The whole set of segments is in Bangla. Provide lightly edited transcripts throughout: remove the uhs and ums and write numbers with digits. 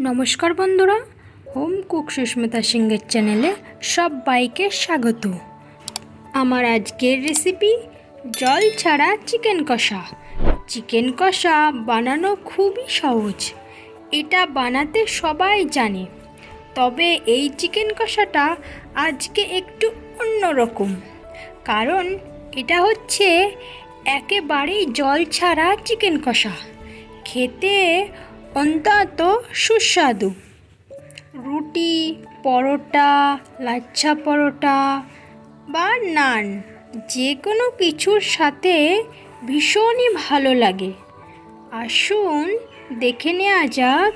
নমস্কার বন্ধুরা, হোম কুক সুস্মিতা সিংহের চ্যানেলে সবাইকে স্বাগত। আমার আজকের রেসিপি জল ছাড়া চিকেন কষা। চিকেন কষা বানানো খুবই সহজ, এটা বানাতে সবাই জানে। তবে এই চিকেন কষাটা আজকে একটু অন্যরকম, কারণ এটা হচ্ছে একেবারেই জল ছাড়া চিকেন কষা। খেতে অত্যন্ত সুস্বাদু। রুটি, পরোটা, লাচ্ছা পরোটা বা নান, যে কোনো কিছুর সাথে ভীষণই ভালো লাগে। আসুন দেখে নেওয়া যাক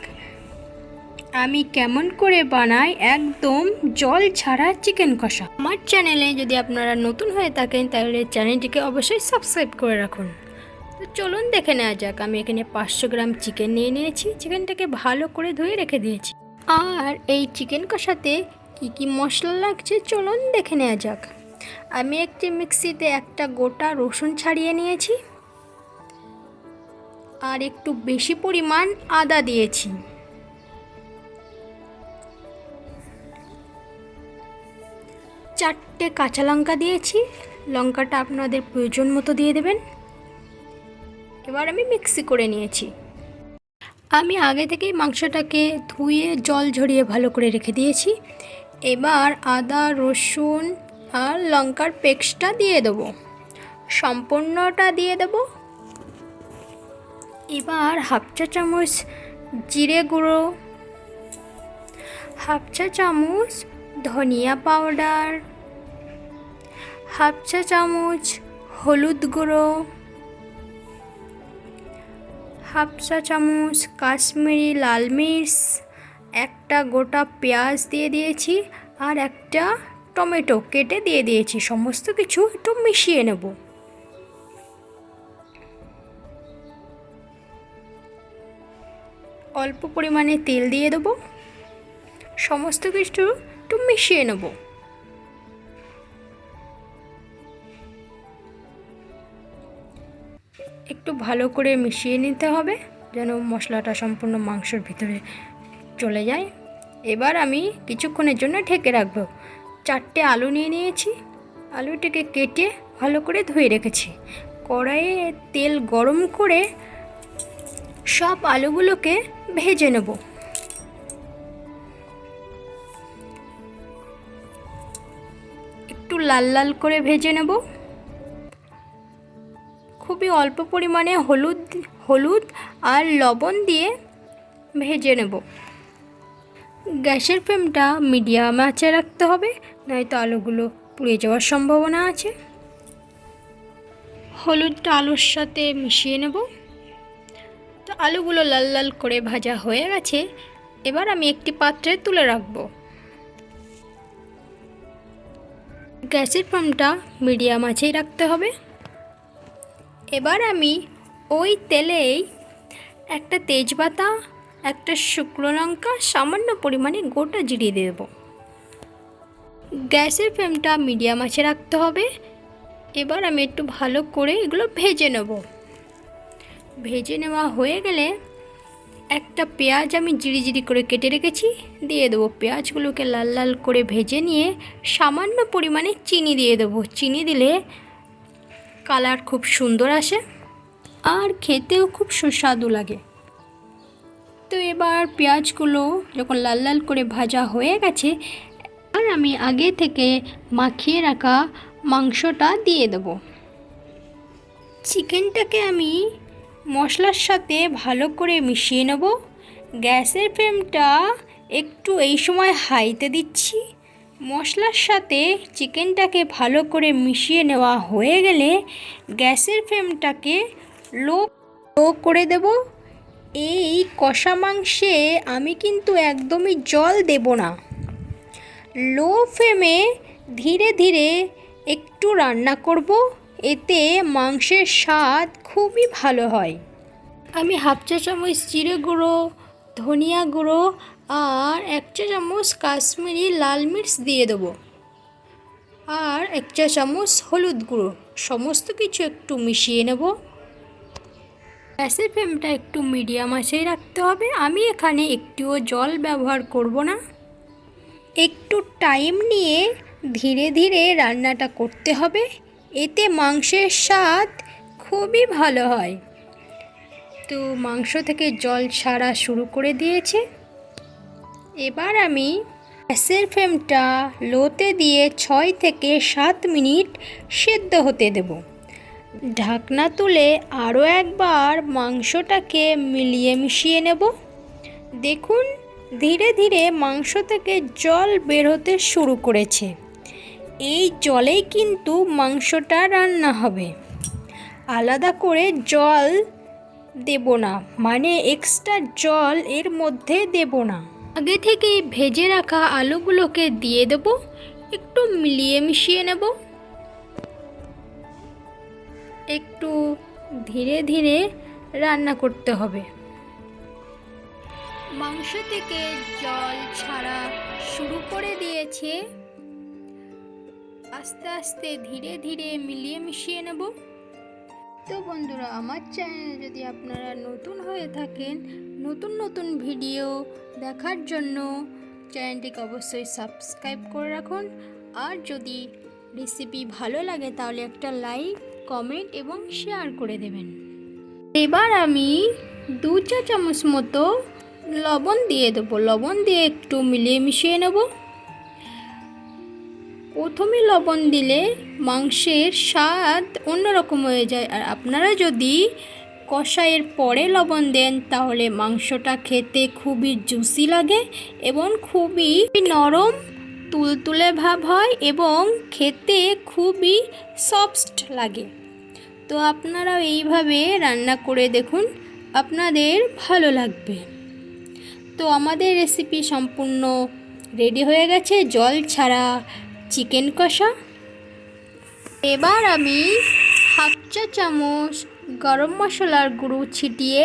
আমি কেমন করে বানাই একদম জল ছাড়া চিকেন কষা। আমার চ্যানেলে যদি আপনারা নতুন হয়ে থাকেন তাহলে চ্যানেলটিকে অবশ্যই সাবস্ক্রাইব করে রাখুন। তো চলুন দেখে নেওয়া যাক। আমি এখানে 500 গ্রাম চিকেন নিয়ে নিয়েছি। চিকেনটাকে ভালো করে ধুয়ে রেখে দিয়েছি। আর এই চিকেন কষাতে কি কি মশলা লাগছে চলুন দেখে নেওয়া যাক। আমি একটি মিক্সিতে একটা গোটা রসুন ছাড়িয়ে নিয়েছি আর একটু বেশি পরিমাণ আদা দিয়েছি। চারটে কাঁচা লঙ্কা দিয়েছি, লঙ্কাটা আপনাদের প্রয়োজন মতো দিয়ে দেবেন। এবার আমি মিক্সি করে নিয়েছি। আমি আগে থেকেই মাংসটাকে ধুয়ে জল ঝরিয়ে ভালো করে রেখে দিয়েছি। এবার আদা, রসুন আর লঙ্কার পেস্টটা দিয়ে দেবো, সম্পূর্ণটা দিয়ে দেব। এবার হাফ চা চামচ জিরে গুঁড়ো, হাফ চা চামচ ধনিয়া পাউডার, হাফ চা চামচ হলুদ গুঁড়ো, হাফ চা চামচ কাশ্মীরি লাল মির্চ, একটা গোটা পেঁয়াজ দিয়ে দিয়েছি আর একটা টমেটো কেটে দিয়ে দিয়েছি। সমস্ত কিছু একটু মিশিয়ে নেব। অল্প পরিমাণে তেল দিয়ে দেবো, সমস্ত কিছু একটু মিশিয়ে নেব। একটু ভালো করে মিশিয়ে নিতে হবে যেন মশলাটা সম্পূর্ণ মাংসের ভিতরে চলে যায়। এবার আমি কিছুক্ষণের জন্য ঢেকে রাখবো। 4টে আলু নিয়ে নিয়েছি, আলুটাকে কেটে ভালো করে ধুয়ে রেখেছি। কড়াইয়ে তেল গরম করে সব আলুগুলোকে ভেজে নেব। একটু লাল লাল করে ভেজে নেব। খুবই অল্প পরিমাণে হলুদ আর লবণ দিয়ে ভেজে নেব। গ্যাসের ফ্লেমটা মিডিয়াম আঁচে রাখতে হবে, নয়তো আলুগুলো পুড়ে যাওয়ার সম্ভাবনা আছে। হলুদটা আলুর সাথে মিশিয়ে নেব। তো আলুগুলো লাল লাল করে ভাজা হয়ে গেছে। এবার আমি একটি পাত্রে তুলে রাখব। গ্যাসের ফ্লেমটা মিডিয়াম আঁচেই রাখতে হবে। এবার আমি ওই তেলেই একটা তেজপাতা, একটা শুকনো লঙ্কা, সামান্য পরিমাণে গোটা জিরে দিয়ে দেবো। গ্যাসের ফ্লেমটা মিডিয়াম আঁচে রাখতে হবে। এবার আমি একটু ভালো করে এগুলো ভেজে নেব। ভেজে নেওয়া হয়ে গেলে একটা পেঁয়াজ আমি জিরি করে কেটে রেখেছি দিয়ে দেবো। পেঁয়াজগুলোকে লাল লাল করে ভেজে নিয়ে সামান্য পরিমাণে চিনি দিয়ে দেবো। চিনি দিলে কালার খুব সুন্দর আসে আর খেতেও খুব সুস্বাদু লাগে। তো এবার পেঁয়াজগুলো যখন লাল লাল করে ভাজা হয়ে গেছে, আর আমি আগে থেকে মাখিয়ে রাখা মাংসটা দিয়ে দেব। চিকেনটাকে আমি মশলার সাথে ভালো করে মিশিয়ে নেব। গ্যাসের ফ্লেমটা একটু এই সময় হাইতে দিচ্ছি। মশলার সাথে চিকেনটাকে ভালো করে মিশিয়ে নেওয়া হয়ে গেলে গ্যাসের ফ্লেমটাকে লো করে দেব। এই কষা মাংসে আমি কিন্তু একদমই জল দেব না। লো ফ্লেমে ধীরে ধীরে একটু রান্না করব, এতে মাংসের স্বাদ খুবই ভালো হয়। আমি হাফ চা চামচ জিরে গুঁড়ো, ধনিয়া গুঁড়ো আর 1 চা চামচ কাশ্মীরি লাল মির্চ দিয়ে দেবো আর 1 চা চামচ হলুদ গুঁড়ো। সমস্ত কিছু একটু মিশিয়ে নেব। গ্যাসের ফ্লেমটা একটু মিডিয়াম আঁচেই রাখতে হবে। আমি এখানে একটুও জল ব্যবহার করব না। একটু টাইম নিয়ে ধীরে ধীরে রান্নাটা করতে হবে, এতে মাংসের স্বাদ খুবই ভালো হয়। তো মাংস থেকে জল ছাড়া শুরু করে দিয়েছে। এবার আমি গ্যাসের ফ্লেমটা লোতে দিয়ে 6 থেকে 7 মিনিট সেদ্ধ হতে দেব। ঢাকনা তুলে আরও একবার মাংসটাকে মিলিয়ে মিশিয়ে নেব। দেখুন ধীরে ধীরে মাংস থেকে জল বের হতে শুরু করেছে। এই জলেই কিন্তু মাংসটা রান্না হবে, আলাদা করে জল দেব না, মানে এক্সট্রা জল এর মধ্যে দেব না। আগে থেকেই ভেজে রাখা আলুগুলোকে দিয়ে দেব, একটু মিলিয়ে মিশিয়ে নেব। একটু ধীরে ধীরে রান্না করতে হবে। মাংস থেকে জল ছাড়া শুরু করে দিয়েছে, আস্তে আস্তে ধীরে ধীরে মিলিয়ে মিশিয়ে নেব। তো বন্ধুরা, আমার চ্যানেলে যদি আপনারা নতুন হয়ে থাকেন, নতুন নতুন ভিডিও দেখার জন্য চ্যানেলটিকে অবশ্যই সাবস্ক্রাইব করে রাখুন। আর যদি রেসিপি ভালো লাগে তাহলে একটা লাইক, কমেন্ট এবং শেয়ার করে দেবেন। এবার আমি 2 চা চামচ মতো লবণ দিয়ে দেবো। লবণ দিয়ে একটু মিলিয়ে মিশিয়ে নেব। প্রথমে লবণ দিলে মাংসের স্বাদ অন্যরকম হয়ে যায়, আর আপনারা যদি কষাইয়ের পরে লবণ দেন তাহলে মাংসটা খেতে খুবই জুসি লাগে এবং খুবই নরম তুলতুলে ভাব হয় এবং খেতে খুবই সফট লাগে। তো আপনারা এইভাবে রান্না করে দেখুন, আপনাদের ভালো লাগবে। তো আমাদের রেসিপি সম্পূর্ণ রেডি হয়ে গেছে, জল ছাড়া চিকেন কষা। এবার আমি 1/2 চা চামচ গরম মশলার গুঁড়ো ছিটিয়ে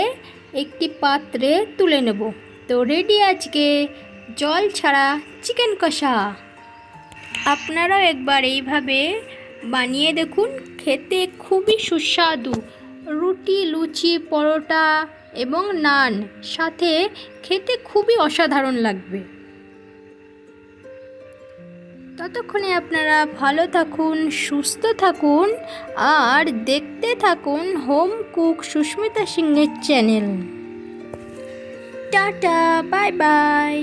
একটি পাত্রে তুলে নেব। তো রেডি আজকে জল ছাড়া চিকেন কষা। আপনারাও একবার এইভাবে বানিয়ে দেখুন, খেতে খুবই সুস্বাদু। রুটি, লুচি, পরোটা এবং নান সাথে খেতে খুবই অসাধারণ লাগবে। ততক্ষণে আপনারা ভালো থাকুন, সুস্থ থাকুন আর দেখতে থাকুন হোম কুক সুস্মিতা সিংহের চ্যানেল। Tata, bye bye.